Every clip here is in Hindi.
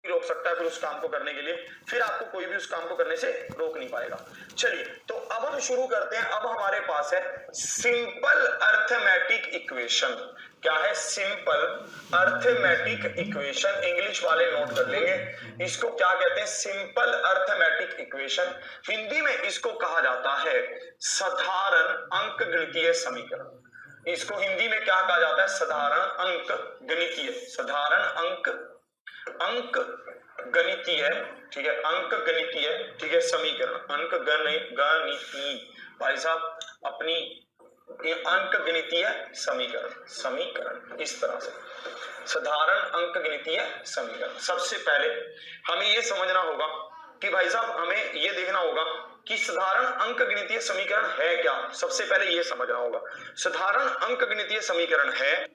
रोक सकता है फिर उस काम को करने के लिए, फिर आपको कोई भी उस काम को करने से रोक नहीं पाएगा। चलिए तो अब हम शुरू करते हैं। अब हमारे पास है सिंपल अर्थमेटिक इक्वेशन। क्या है? Simple arithmetic equation. इंग्लिश वाले नोट कर लेंगे, इसको क्या कहते हैं? Simple arithmetic equation. हिंदी में इसको कहा जाता है साधारण अंकगणितीय समीकरण। इसको हिंदी में क्या कहा जाता है? साधारण अंक गणितीय, साधारण अंक गणितीय, ठीक है, अंक गणितीय, ठीक है, समीकरण, अंक गणितीय भाई साहब, अपनी अंक गणितीय समीकरण इस तरह से साधारण अंक गणितीय समीकरण। सबसे पहले हमें यह समझना होगा कि भाई साहब हमें यह देखना होगा कि साधारण अंक गणितीय समीकरण है क्या। सबसे पहले यह समझना होगा साधारण अंक गणितीय समीकरण है,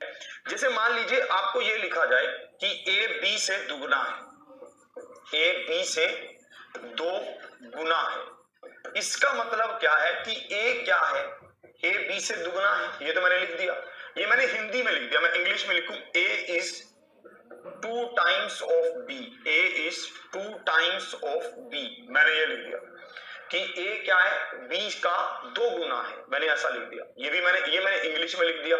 जैसे मान लीजिए आपको यह लिखा जाए कि a b से दुगुना है, a b से 2 गुना है। इसका मतलब क्या है कि a क्या है? a b से दुगुना है, ये तो मैंने लिख दिया, ये मैंने हिंदी में लिख दिया। मैं इंग्लिश में लिखूं a is 2 times of b, a is 2 times of b, मैंने ये लिख दिया कि a क्या है? b का 2 गुना है, मैंने ऐसा लिख दिया। ये मैंने इंग्लिश में लिख दिया।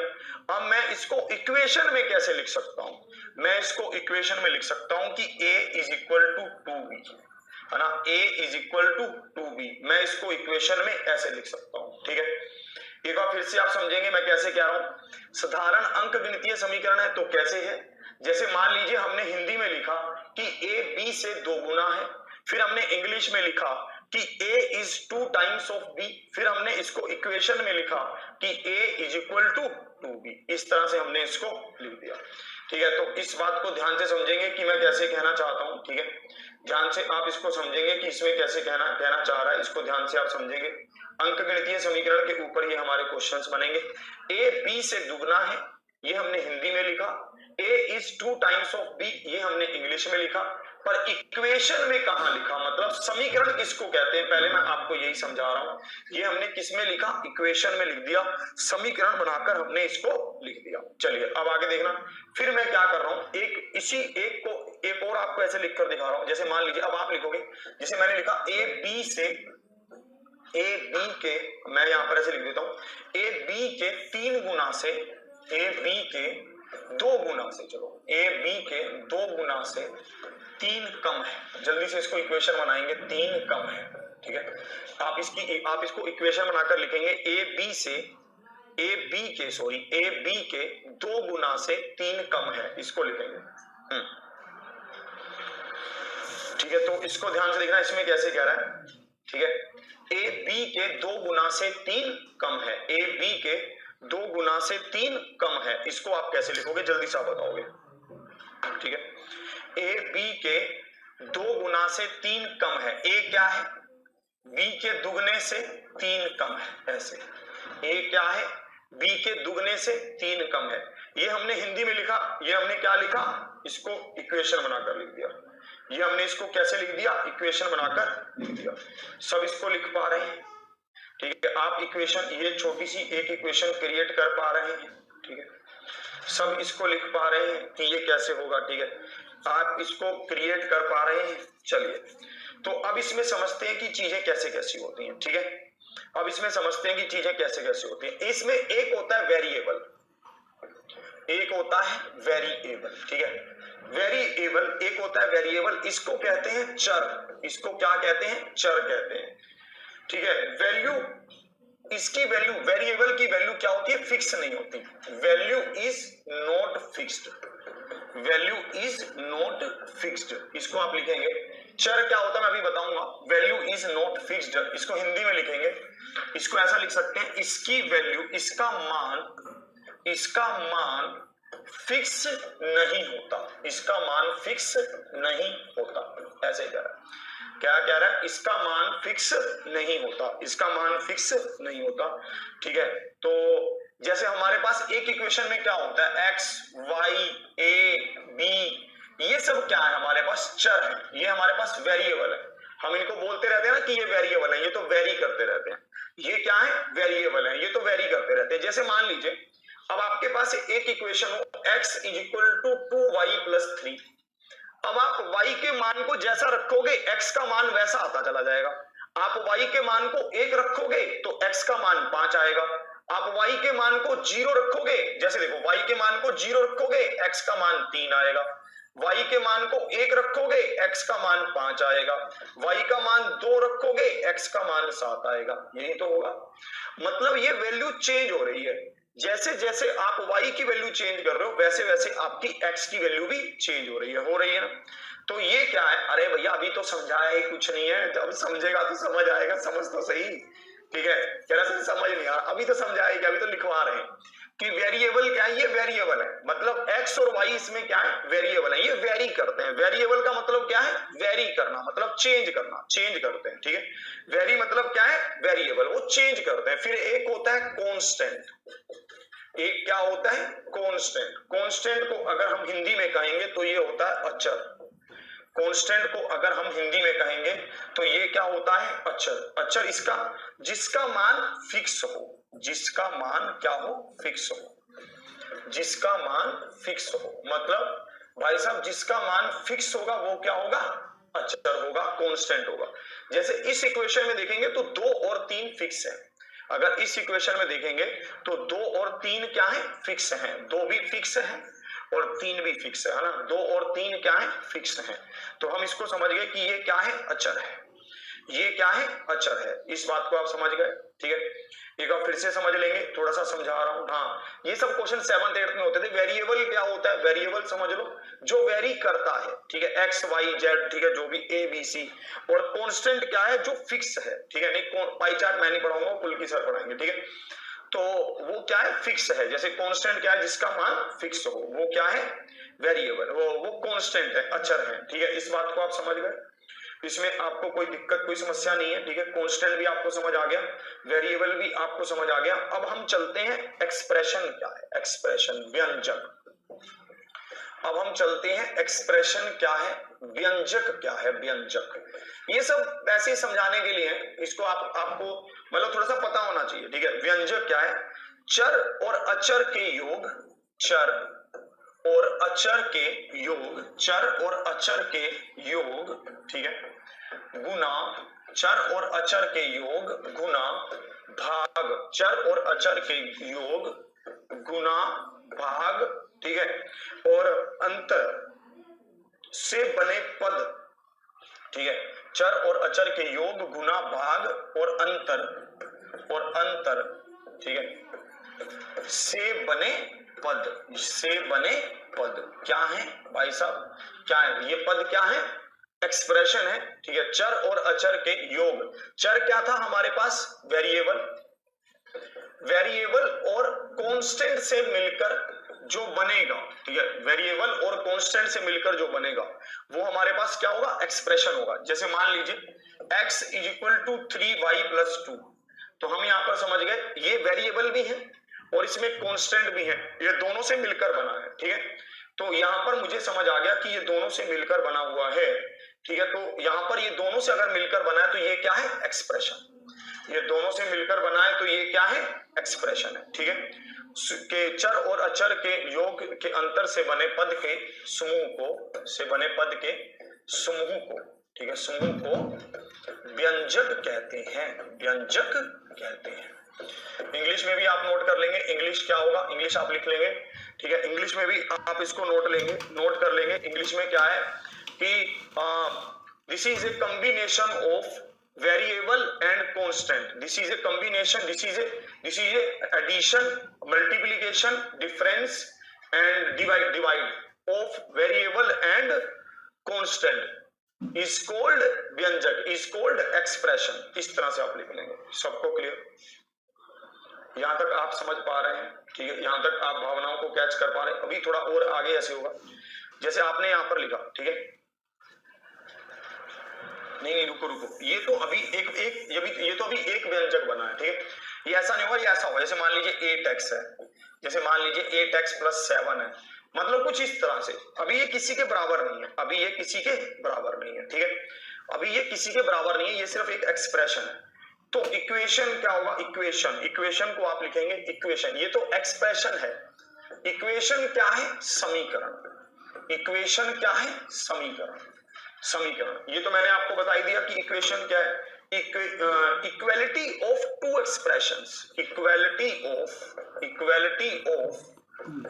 अब मैं इसको इक्वेशन में कैसे लिख सकता हूं? मैं इसको इक्वेशन में लिख सकता हूं कि a is equal to 2b, है ना, a is equal to 2b। मैं इसको इक्वेशन में ऐसे लिख सकता हूं, ठीक है। एक बार फिर से आप समझेंगे मैं कैसे कह रहा हूं। साधारण अंक गणितीय समीकरण है तो कैसे है? जैसे मान लीजिए हमने हिंदी में लिखा कि a b से 2 गुना है, फिर हमने इंग्लिश में लिखा कि a is 2 times of b, फिर हमने इसको इक्वेशन में लिखा कि a is equal to 2b। इस तरह से हमने इसको लिख दिया, ठीक है। तो इस बात को ध्यान से समझेंगे कि मैं कैसे कहना चाहता हूं, ठीक है। ध्यान से आप इसको समझेंगे कि इसमें कैसे कहना चाह रहा है, इसको ध्यान से आप समझेंगे। अंक गणितीय समीकरण के ऊपर ये हमारे क्वेश्चंस बनेंगे। a b से दुगना है, ये हमने हिंदी में लिखा। a is 2 times of b, ये हमने इंग्लिश में लिखा। पर इक्वेशन में कहां लिखा? मतलब समीकरण किसको कहते हैं, पहले मैं आपको यही समझा रहा हूं। ये हमने किस में लिखा? इक्वेशन में लिख दिया, समीकरण बनाकर हमने इसको लिख दिया। चलिए अब आगे देखना। फिर मैं क्या कर रहा हूं, एक और आपको ऐसे लिख कर दिखा रहा हूं। जैसे मान लीजिए अब आप लिखोगे, जैसे मैंने लिखा a b के, मैं यहां पर ऐसे लिख देता हूं, a b के 3 गुना से, a b के 2 गुना से, चलो a b के 2 गुना से 3 कम है। जल्दी से इसको इक्वेशन बनाएंगे, 3 कम है, ठीक है। आप इसको इक्वेशन बनाकर लिखेंगे a b के 2 गुना से 3 कम है, इसको लिखेंगे, ठीक है। तो इसको ध्यान से देखना, इसमें कैसे कह रहा है, ठीक है। a b के 2 गुना से 3 कम है, a b के 2 गुना से 3 कम है, इसको आप कैसे लिखोगे? जल्दी से आप बताओगे, ठीक है। a b के 2 गुना से 3 कम है, a क्या है? b के दुगने से 3 कम है, ऐसे a क्या है? b के दुगने से 3 कम है। ये हमने हिंदी में लिखा, ये हमने क्या लिखा? इसको इक्वेशन बनाकर लिख दिया। ये हमने इसको कैसे लिख दिया? इक्वेशन बनाकर लिख दिया। सब इसको लिख पा रहे हैं, ठीक है। आप इक्वेशन, ये छोटी सी एक इक्वेशन क्रिएट कर पा रहे हैं, ठीक है। सब इसको लिख पा रहे हैं कि ये कैसे होगा, ठीक है। आप इसको क्रिएट कर पा रहे हैं। चलिए तो अब इसमें समझते हैं कि चीजें कैसे कैसी होती हैं, ठीक है। अब इसमें समझते हैं कि चीजें कैसे कैसे होती हैं। इसमें एक होता है वेरिएबल, एक होता है वेरिएबल, ठीक है। वेरिएबल, एक होता है वेरिएबल, इसको कहते हैं चर। इसको क्या कहते हैं? चर कहते हैं, ठीक है। वैल्यू, इसकी वैल्यू, वेरिएबल की वैल्यू क्या होती है? फिक्स नहीं होती। Value is not fixed, value is not fixed, इसको आप लिखेंगे। चर क्या होता है मैं अभी बताऊंगा। वैल्यू इज नॉट फिक्स्ड, इसको हिंदी में लिखेंगे, इसको ऐसा लिख सकते हैं, इसकी वैल्यू, इसका मान फिक्स नहीं होता, इसका मान फिक्स नहीं होता, ऐसे कह रहा है। क्या कह रहा है? इसका मान फिक्स नहीं होता, इसका मान फिक्स नहीं होता, ठीक है। तो जैसे हमारे पास एक इक्वेशन में क्या होता है? x, y, a, b, ये सब क्या है? हमारे पास चर है, ये हमारे पास वेरिएबल है। हम इनको बोलते रहते हैं ना कि ये वेरिएबल है, ये तो वेरी करते रहते हैं। ये क्या है? वेरिएबल है, ये तो वेरी करते रहते हैं। जैसे मान लीजिए अब आपके पास एक इक्वेशन हो, x is equal to 2y plus 3, अब आप y के मान को जैसा रखोगे x का मान वैसा आता चला जाएगा। आप y के मान को 1 रखोगे तो x का मान 5 आएगा। आप y के मान को 0 रखोगे, जैसे देखो y के मान को 0 रखोगे x का मान 3 आएगा। y के मान को 1 रखोगे x का मान 5 आएगा। y का मान 2 रखोगे x का मान 7 आएगा। यही तो होगा, मतलब ये वैल्यू चेंज हो रही है। जैसे जैसे आप y की वैल्यू चेंज कर रहे हो वैसे वैसे आपकी x की वैल्यू भी चेंज हो रही है ना। तो ये क्या है, अरे भैया अभी तो समझाया ही कुछ नहीं है, जब समझेगा तो समझ आएगा, समझ तो सही। ठीक है, कह रहा समझ नहीं आ रहा, अभी तो समझाएगा, अभी तो लिखवा रहे हैं कि वेरिएबल क्या है, ये वेरिएबल है, मतलब x और y इसमें क्या है, वेरिएबल है, ये वेरी करते हैं। वेरिएबल का मतलब क्या है, वेरी करना, मतलब चेंज करना, चेंज करते हैं। ठीक है, वेरी मतलब क्या है, वेरिएबल, वो चेंज करते हैं। फिर एक होता है कांस्टेंट, एक क्या होता है, कांस्टेंट। कांस्टेंट को अगर हम हिंदी में कहेंगे तो ये होता है अचर। कांस्टेंट को अगर हम हिंदी में कहेंगे तो ये क्या होता है, अचर। अचर इसका जिसका मान फिक्स हो, जिसका मान क्या हो, फिक्स हो, जिसका मान फिक्स हो, मतलब भाई साहब जिसका मान फिक्स होगा वो क्या होगा, अचर होगा, कांस्टेंट होगा। जैसे इस इक्वेशन में देखेंगे तो 2 और 3 फिक्स है। अगर इस इक्वेशन में देखेंगे तो 2 और 3 क्या है, फिक्स हैं। 2 भी फिक्स है और 3 भी फिक्स है ना, 2 और 3 क्या है, फिक्स है। तो हम इसको समझ गए कि ये क्या है, अचर है, ये क्या है, अचर है। इस बात को आप समझ गए। ठीक है, एक बार फिर से समझ लेंगे, थोड़ा सा समझा रहा हूं। हाँ, ये सब क्वेश्चन 7th 8th में होते थे। वेरिएबल क्या होता है, वेरिएबल समझ लो जो वेरी करता है। ठीक है, एक्स वाई जेड, ठीक है, जो भी ए बी सी। और कांस्टेंट क्या है, जो फिक्स है। ठीक है, नहीं पाई चार्ट मैं नहीं पढ़ाऊंगा, पुलकी सर पढ़ाएंगे। ठीक है, तो वो क्या है, फिक्स है। जैसे कांस्टेंट क्या है, जिसका मान फिक्स हो, वो क्या है, वेरिएबल, वो कांस्टेंट है, अचर है। ठीक है, इस बात को आप समझ गए, इसमें आपको कोई दिक्कत, कोई समस्या नहीं है। ठीक है, कांस्टेंट भी आपको समझ आ गया, वेरिएबल भी आपको समझ आ गया। अब हम चलते हैं एक्सप्रेशन क्या है, एक्सप्रेशन, व्यंजक। अब हम चलते हैं एक्सप्रेशन क्या है, व्यंजक क्या है, व्यंजक। ये सब ऐसे समझाने के लिए है, इसको आपको मतलब थोड़ा सा पता होना चाहिए। ठीक है, व्यंजक क्या है, चर और अचर के योग, चर और अचर के योग, चर और अचर के योग, ठीक है, गुना, चर और अचर के योग गुना भाग, चर और अचर के योग गुना भाग, ठीक है, और अंतर से बने पद। ठीक है, चर और अचर के योग गुना भाग और अंतर, और अंतर, ठीक है, से बने पद, से बने पद क्या है भाई साहब, क्या है ये पद, क्या है, एक्सप्रेशन है। ठीक है, चर और अचर के योग, चर क्या था हमारे पास, वेरिएबल, वेरिएबल और कांस्टेंट से मिलकर जो बनेगा। ठीक है, वेरिएबल और कांस्टेंट से मिलकर जो बनेगा वो हमारे पास क्या होगा, एक्सप्रेशन होगा। जैसे मान लीजिए x = 3y + 2, तो हम यहां पर समझ गए ये वेरिएबल भी है और इसमें कांस्टेंट भी है, ये दोनों से मिलकर बना है। ठीक है, तो यहां पर मुझे समझ आ गया कि ये दोनों से मिलकर बना हुआ है। ठीक है, तो यहां पर ये दोनों से अगर मिलकर बना है तो ये क्या है, एक्सप्रेशन। ये दोनों से मिलकर बना है तो ये क्या है, एक्सप्रेशन है। ठीक है, के चर और अचर के योग के अंतर से बने पद के समूह को, से बने पद के समूह को, ठीक है, समूह को व्यंजक कहते हैं, व्यंजक कहते हैं। इंग्लिश में भी आप नोट कर लेंगे, इंग्लिश क्या होगा, इंग्लिश आप लिख लेंगे। ठीक है, इंग्लिश में भी आप इसको नोट कर लेंगे। इंग्लिश में क्या है कि this is a combination of variable and constant, this is a combination, this is a addition, multiplication, difference and divide of variable and constant is called व्यंजक, is called expression। इस तरह से आप लिख लेंगे। सबको क्लियर, यहां तक आप समझ पा रहे हैं? ठीक है, यहां तक आप भावनाओं को कैच कर पा रहे हैं? अभी थोड़ा और आगे ऐसे होगा, जैसे आपने यहां पर लिखा। ठीक है, नहीं रुको, ये तो अभी ये तो अभी एक व्यंजक बना है। ठीक है, ये ऐसा नहीं होगा, ये ऐसा होगा। जैसे मान लीजिए 8x है, जैसे मान लीजिए 8x + 7 है, मतलब कुछ इस तरह से। अभी ये किसी के बराबर नहीं है, अभी ये किसी के बराबर नहीं है। ठीक है, अभी ये किसी के बराबर नहीं है, ये सिर्फ एक एक्सप्रेशन है। तो इक्वेशन क्या होगा, इक्वेशन, इक्वेशन को आप लिखेंगे इक्वेशन, ये तो एक्सप्रेशन है। इक्वेशन क्या है, समीकरण। इक्वेशन क्या है? समीकरण। समीकरण, ये तो मैंने आपको बता ही दिया कि इक्वेशन क्या है। Equality of two expressions, equality of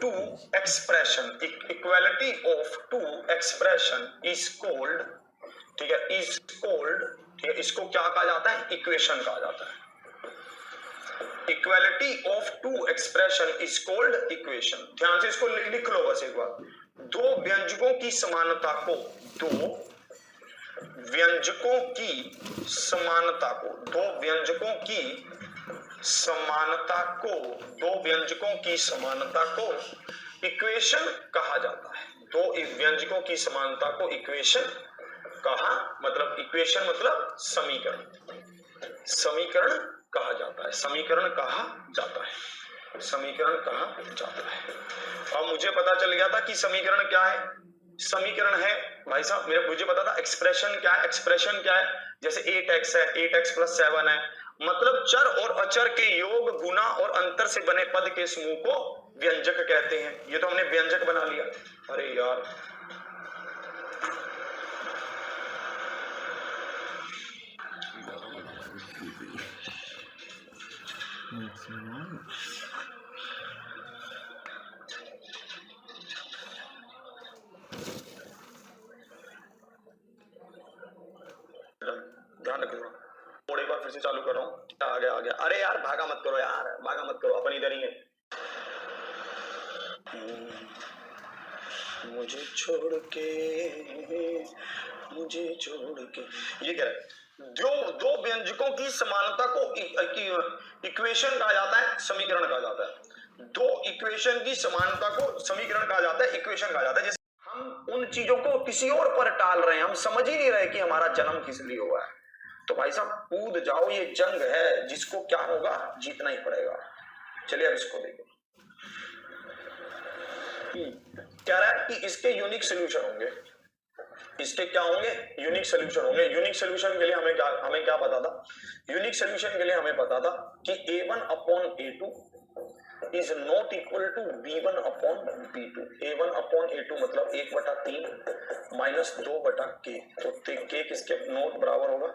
two expression, equality of two expression is called, ठीक है, इज कॉल्ड, ठीक है, इसको क्या कहा जाता है? इक्वेशन कहा जाता है। Equality of two expression is called equation. ध्यान से इसको लिख लो बस एक बार। दो व्यंजकों की समानता को, दो व्यंजकों की समानता को, दो व्यंजकों की समानता को, दो व्यंजकों की समानता को इक्वेशन कहा जाता है। दो व्यंजकों की समानता को इक्वेशन कहा, मतलब इक्वेशन मतलब समीकरण, समीकरण कहा जाता है, समीकरण कहा जाता है, समीकरण कहा जाता है। अब मुझे पता चल गया था कि समीकरण क्या है। समीकरण है भाई साहब, मुझे पता था एक्सप्रेशन क्या है। एक्सप्रेशन क्या है? जैसे 8x है, 8x + 7 है, मतलब चर और अचर के योग, गुना और अंतर से बने पद के समूह को व्यंजक कहते हैं। ये तो हमने व्यंजक बना लिया। अरे यार ध्यान रखिएगा। और एक बार फिर से चालू कर रहा हूँ। आ गया आ गया। अरे यार भागा मत करो यार, भागा मत करो, अपन इधर ही है। मुझे छोड़ के, मुझे छोड़ के, ये क्या है? दो व्यंजकों की समानता को इक्वेशन कहा जाता है, समीकरण कहा जाता है। दो इक्वेशन की समानता को समीकरण कहा जाता है, इक्वेशन कहा जाता है। जैसे हम उन चीजों को किसी और पर टाल रहे हैं, हम समझ ही नहीं रहे कि हमारा जन्म किस लिए हुआ है। तो भाई साहब कूद जाओ, ये जंग है जिसको क्या होगा, जीतना ही पड़ेगा। चलिए अब इसको देखो। कह रहा है कि इसके यूनिक सोल्यूशन होंगे। इसके क्या होंगे? यूनिक सोल्यूशन होंगे। यूनिक सोल्यूशन के लिए हमें क्या पता था? यूनिक सोल्यूशन के लिए हमें पता था कि a1/a2 is not equal to b1/b2। a1/a2 मतलब 1/3 माइनस 2/k। तो k किसके नॉट बराबर होगा?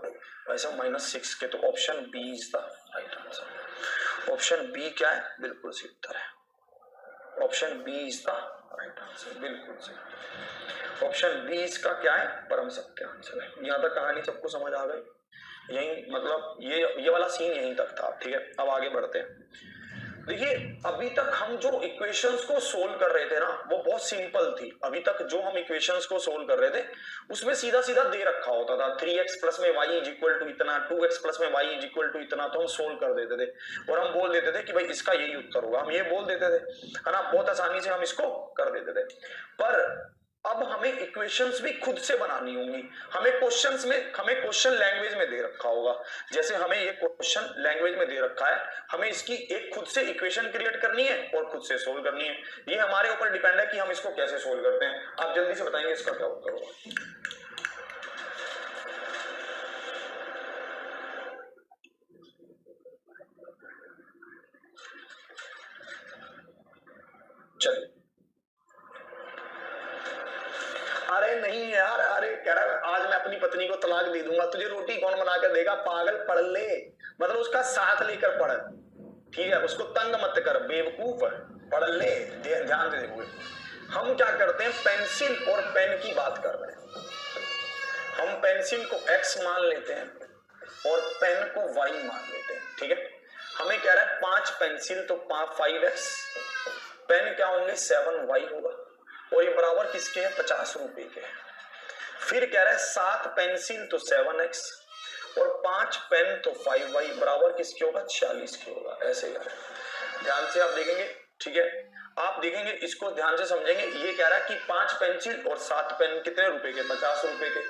वैसा -6 के। तो option B is the right answer. Option B क्या है? बिल्कुल सही उत्तर है। Option B is the right answer, बिल्कुल सही। ऑप्शन बी इसका क्या है? परम सत्य आंसर है। यहाँ तक कहानी सबको समझ आ गई? यही मतलब ये वाला सीन यहीं तक था। ठीक है, अब आगे बढ़ते हैं। देखिए अभी तक हम जो इक्वेशंस को सोल्व कर रहे थे ना, वो बहुत सिंपल थी। अभी तक जो हम इक्वेशंस को सोल्व कर रहे थे उसमें सीधा सीधा दे रखा होता था 3x + में y इज इक्वल टू इतना, 2x + में y इज इक्वल टू इतना, तो हम सोल्व कर देते थे और हम बोल देते थे कि भाई इसका यही उत्तर होगा। हम ये बोल देते थे, है ना, बहुत आसानी से हम इसको कर देते थे। पर अब हमें इक्वेशंस भी खुद से बनानी होंगी। हमें क्वेश्चन लैंग्वेज में दे रखा होगा। जैसे हमें ये क्वेश्चन लैंग्वेज में दे रखा है, हमें इसकी एक खुद से इक्वेशन क्रिएट करनी है और खुद से सोल्व करनी है। ये हमारे ऊपर डिपेंड है कि हम इसको कैसे सोल्व करते हैं। आप जल्दी से बताएंगे इसका क्या उत्तर होगा। चलिए, अरे नहीं यार, अरे कह रहा आज मैं अपनी पत्नी को तलाक दे दूंगा, तुझे रोटी कौन बना कर देगा? पागल, पढ़ ले, मतलब उसका साथ लेकर पढ़। ठीक है, उसको तंग मत कर, बेवकूफ, पढ़ ले। ध्यान से देखोगे, हम क्या करते हैं, पेंसिल और पेन की बात कर रहे हैं। हम पेंसिल को x मान लेते हैं और पेन को y मान लेते हैं। ठीक है, हमें कह रहा है 5 पेंसिल तो 5x, पेन क्या होंगे 7y होगा, और ये बराबर किसके हैं? 50 रुपए के। फिर कह रहा है 7 पेंसिल तो 7x और 5 पेन तो 5y, बराबर किसके होगा? 46 के होगा। ऐसे कह रहा है, ध्यान से आप देखेंगे। ठीक है, आप देखेंगे, इसको ध्यान से समझेंगे। ये कह रहा है कि 5 पेंसिल और 7 पेन कितने रुपए के? 50 रुपए के।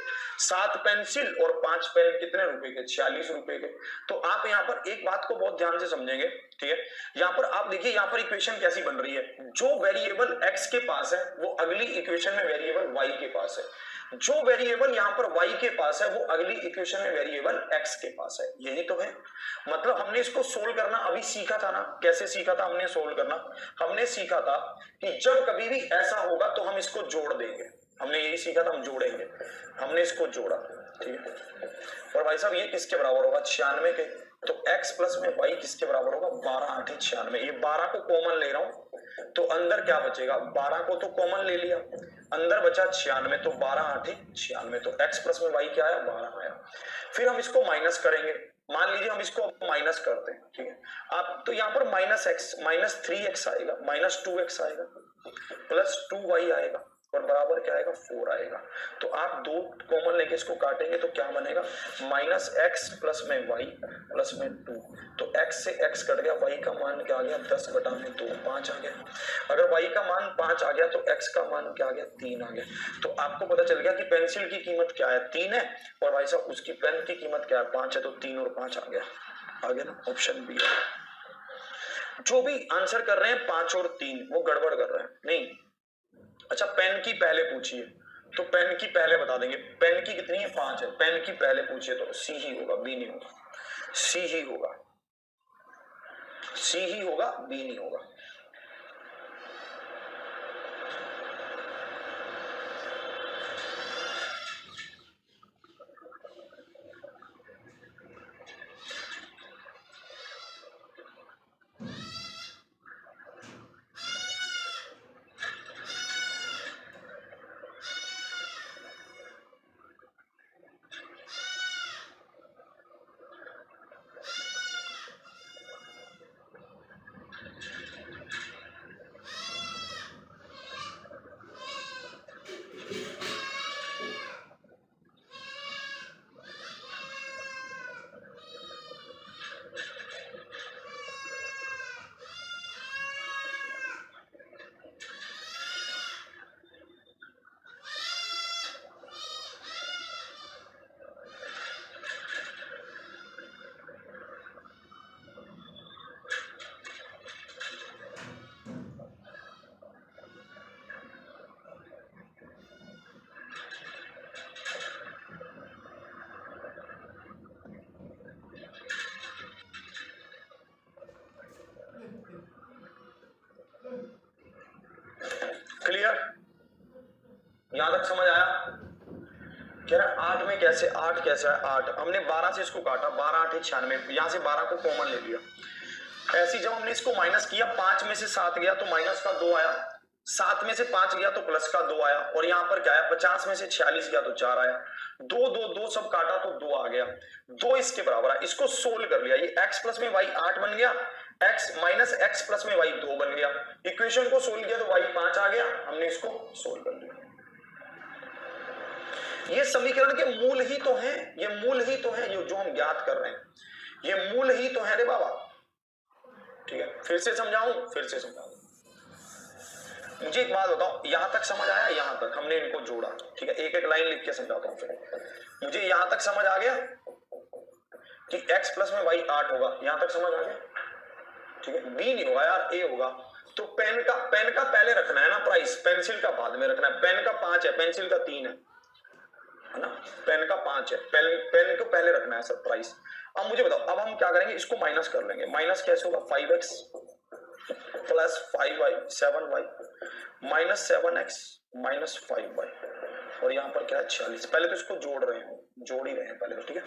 7 पेंसिल और 5 पेन कितने रुपए के? 46 रुपए के। तो आप यहाँ पर एक बात को बहुत ध्यान से समझेंगे ठीक है। यहाँ पर आप देखिए, यहाँ पर इक्वेशन कैसी बन रही है, जो वेरिएबल x के पास है वो अगली इक्वेशन में वेरिएबल y के पास है, जो वेरिएबल यहाँ पर y के पास है वो अगली इक्वेशन में वेरिएबल x के पास है। यही तो है, मतलब हमने इसको सोल्व करना अभी सीखा था ना। कैसे सीखा था हमने सोल्व करना? हमने सीखा था कि जब कभी भी ऐसा होगा तो हम इसको जोड़ देंगे, हमने यही सीखा था, हम जोड़ेंगे। हमने इसको जोड़ा, ठीक है। और भाई साहब ये किसके बराबर होगा? 96 के। तो x प्लस में y किसके बराबर होगा? 12 8 96। ये 12 को कॉमन ले रहा हूं तो अंदर क्या बचेगा? 12 को तो कॉमन ले लिया, अंदर बचा 96, तो 12 8 96। तो x प्लस में y क्या आया? 12 आया। फिर हम इसको माइनस करेंगे, मान लीजिए हम इसको माइनस करते हैं, ठीक है। आप तो यहाँ पर माइनस एक्स माइनस 3x आएगा, माइनस 2x आएगा, प्लस 2y आएगा, और बराबर क्या आएगा? 4 आएगा। तो आप दो कॉमन लेके इसको काटेंगे तो क्या बनेगा? माइनस एक्स प्लस में y प्लस में 2। तो x से x कट गया, y का मान क्या आ गया? 10/2, 5 आ गया। अगर y का मान 5 आ गया तो x का मान क्या आ गया? 3 आ गया। तो आपको पता चल गया कि पेंसिल की कीमत क्या है? 3 है, और भाई साहब उसकी पेन की कीमत क्या है? 5 है। तो 3 और 5 आ गया ना, ऑप्शन बी। जो भी आंसर कर रहे हैं 5 और 3 वो गड़बड़ कर रहे हैं, नहीं। अच्छा, पेन की पहले पूछिए तो पेन की पहले बता देंगे। पेन की कितनी है? 5 है। पेन की पहले पूछिए तो सी ही होगा, बी नहीं होगा। सी ही होगा, सी ही होगा, बी नहीं होगा। क्लियर? यहां तक समझ आया? कह रहा 8 में कैसे? 8 कैसे है? 8 हमने 12 से इसको काटा, 12 8 96, यहां से 12 को कॉमन ले लिया। ऐसी जब हमने इसको माइनस किया, 5 में से 7 गया तो माइनस का 2 आया, 7 में से 5 गया तो प्लस का 2 आया, और यहाँ पर क्या है? 50 में से 46 गया तो 4 आया। 2 2 2 सब काटा तो 2 आ गया, 2 इसके बराबर है। इसको सोल्व कर लिया, ये x प्लस में y 8 बन गया, x माइनस एक्स प्लस में y 2 बन गया। इक्वेशन को सोल्व किया तो y 5 आ गया, हमने इसको सोल्व कर लिया। ये समीकरण के मूल ही तो हैं, ये मूल ही तो हैं, ये जो हम ज्ञात कर रहे हैं, ये मूल ही तो है रे बाबा। ठीक है, फिर से समझाऊं? फिर से समझाऊं। मुझे एक बात बताओ, यहां तक समझ आया? यहां तक हमने इनको जोड़ा, ठीक है। एक एक लाइन लिख के समझाता हूं फिर। मुझे यहां तक समझ आ गया कि x प्लस में y 8 होगा, यहां तक समझ आ गया, ठीक है। b नहीं होगा यार, a होगा। तो पेन का पहले रखना है ना प्राइस, पेंसिल का बाद में रखना है। पेन का 5 है, पेंसिल का 3 है ना। पेन का 5 है, पेन को पहले रखना है सर प्राइस। अब मुझे बताओ, अब हम क्या करेंगे? इसको माइनस कर लेंगे। माइनस कैसे होगा? 5x plus 5y 7y minus 7x minus 5y, और यहाँ पर क्या है? 46। पहले तो इसको जोड़ रहे हैं, जोड़ ही रहे हैं पहले तो, ठीक है।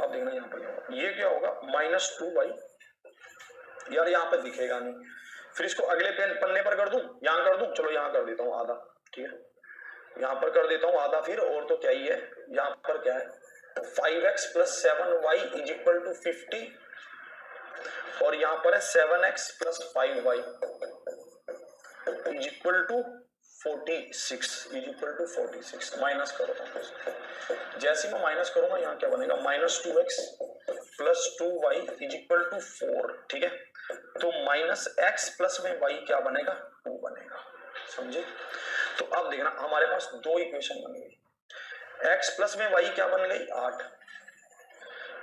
अब देखना यहाँ पर क्या होगा, ये क्या होगा? माइनस 2y, यार यहाँ पर दिखेगा नहीं, फिर इसको अगले पन्ने पर कर दूं, यहाँ कर दूं, चलो यहाँ कर देता हूँ आधा, ठीक है। यहाँ पर कर देता हूँ आधा फिर, और तो क्या ही है, यहाँ पर क्या है? 5x plus 7y is equal to 50, और यहाँ पर है 7x plus 5y is equal to 46, is equal to 46। Minus करता हूँ, जैसे मैं माइनस करूंगा यहाँ क्या बनेगा? Minus 2x plus 2y is equal to 4, ठीक है। तो माइनस x प्लस में y क्या बनेगा? 2 बनेगा, समझे? तो अब देखना, हमारे पास दो इक्वेशन बन गई। x प्लस में y क्या बन गई? 8,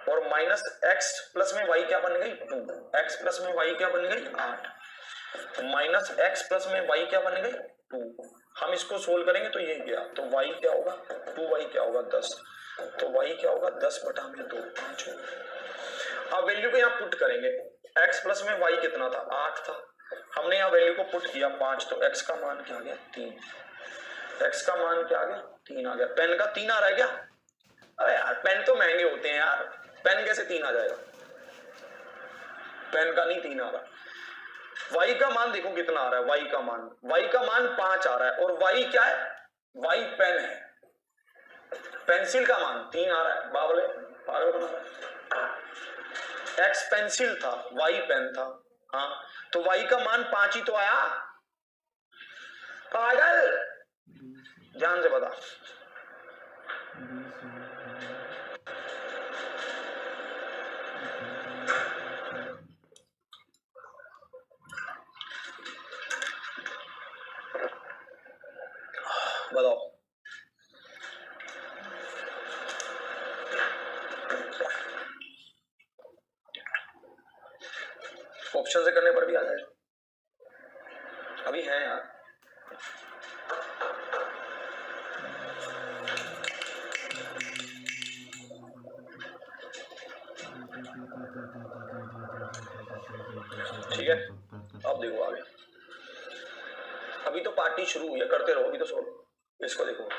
और माइनस एक्स प्लस में वाई क्या बन गई 2, एक्स प्लस में वाई क्या बन गई 8, माइनस एक्स प्लस में वाई क्या बन गई 2। हम इसको सोल्व करेंगे तो ये गया, तो वाई क्या होगा 2y क्या होगा 10, तो वाई क्या होगा 10/2 5 होगा। अब वैल्यू को यहाँ पुट करेंगे, x प्लस में y कितना था 8 था, हमने यहाँ वैल्यू को पुट किया 5, तो x का मान क्या आ गया 3, x का मान क्या आ गया 3 आ गया। पेन का 3 आ रहा है क्या? अरे यार पेन तो महंगे होते हैं यार, पेन कैसे 3 आ जाएगा, पेन का नहीं 3 आ रहा। y का मान देखो कितना आ रहा है, y का मान 5 आ रहा है, और y क्या है y पेन है, पेंसिल का मान 3 आ रहा है, बावले पागल बना रहा है। x पेंसिल था y पेन था, हाँ तो y का मान 5 ही तो आया, पागल ध्यान से बता। बताओ ऑप्शन से करने पर भी आ जाएगा, अभी है यार। ठीक है अब देखो आगे, अभी तो पार्टी शुरू हुई है, करते रहो, अभी तो सोलो। इसको देखो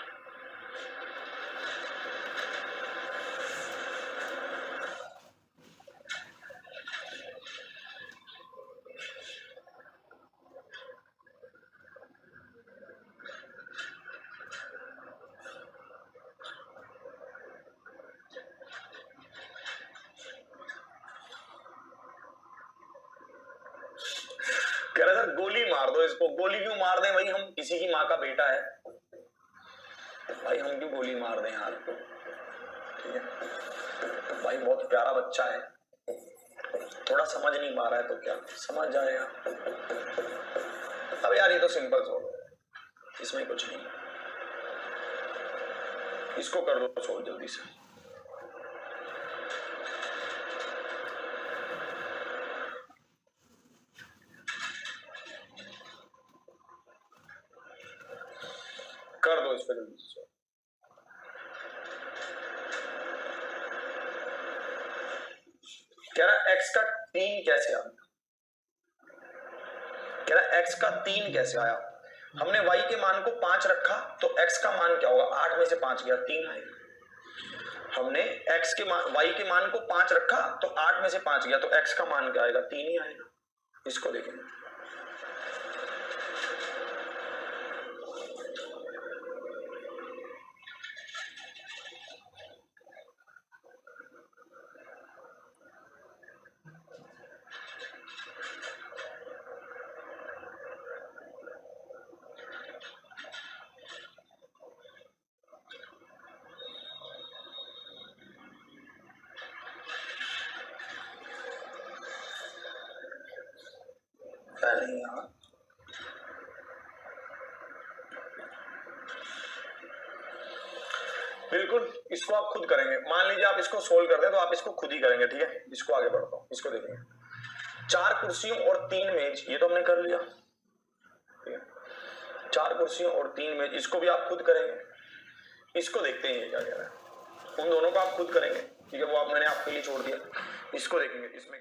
कह रहा था गोली मार दो इसको, गोली क्यों मार दें भाई, हम किसी की माँ का बेटा है भाई, हम क्यों गोली मार दें यार, ठीक है भाई बहुत प्यारा बच्चा है, थोड़ा समझ नहीं पा रहा है तो क्या समझ जाएगा। अब यार ये तो सिंपल सोल्व, इसमें कुछ नहीं, इसको कर दो सोल्व जल्दी से। कर दो इस पर जल्दी से सोल्व। कह रहा x का 3 कैसे आया, कह रहा x का 3 कैसे आया, हमने y के मान को 5 रखा तो x का मान क्या होगा, 8 में से 5 गया 3 आएगा। हमने x के मान y के मान को 5 रखा तो 8 में से 5 गया, तो x का मान क्या आएगा 3 ही आएगा। इसको देखेंगे, नहीं यहाँ बिल्कुल, इसको आप खुद करेंगे। मान लीजिए आप इसको सोल्व कर दें तो आप इसको खुद ही करेंगे, ठीक है। इसको आगे बढ़ता हूं, इसको देखेंगे, 4 कुर्सियों और 3 मेज, ये तो हमने कर लिया, ठीक है। 4 कुर्सियों और 3 मेज, इसको भी आप खुद करेंगे। इसको देखते हैं ये क्या कह रहा है, उन दोनों को आप खुद करेंगे, ठीक है, वो आप मैंने आपके लिए छोड़ दिया। इसको देखेंगे, इसमें